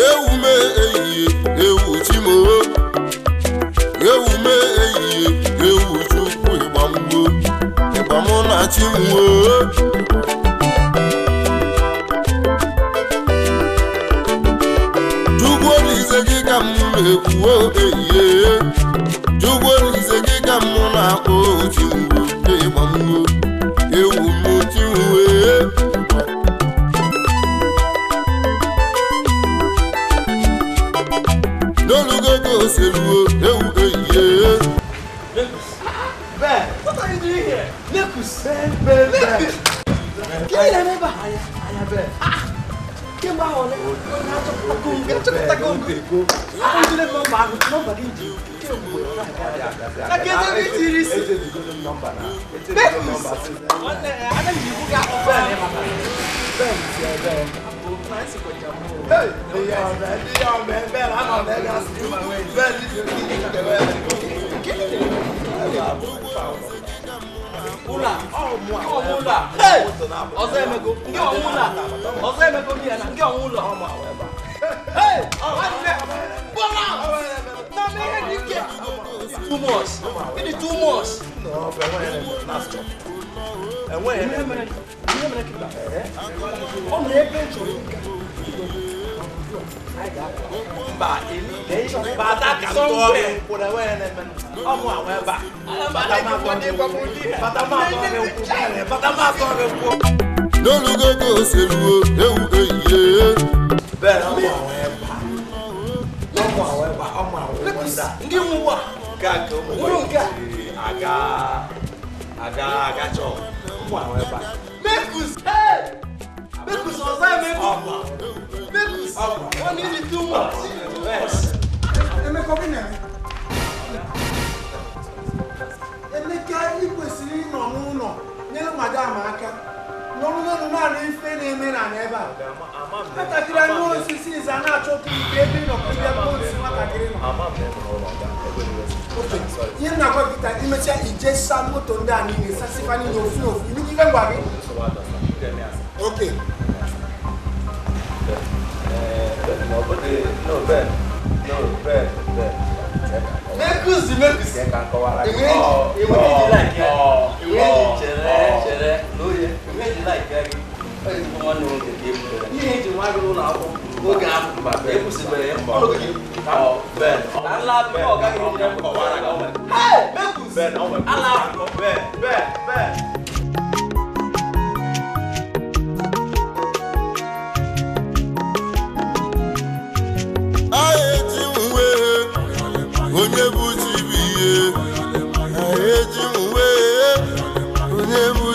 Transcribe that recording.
ewume ehihie ewu chimo ewume ehihie ewu chukwu ịgbamụ na chimwo chukwu olise gị ka m na-ekwuo ehihie chukwu olise gị ka m na-akpọ chimwo ịgbamwo ewu m chimwe n'olugogo oseluo ewu ehihie. Ben, what are you doing here? Nekus. Ben. Kirie remember? Aya Ben. Kemba ole. Takum. Aku dile number inji. Na keze bi series. Number na. Nekus. Ada ni buka Ben. Ben. Hey, Ben. I'm on that gas. Ben, Ula, Mula. Hey, Ozemego. Ozemego ni ana. Ngi Ula. Hey, Bola. Na me dike. Too much. It is too much. No, but when last job. And when you keep that. On the adventure. Bata somewhere for the way and no look at those who one is too much. Yes. Okay. No, Ben. Nekus. Onye bụ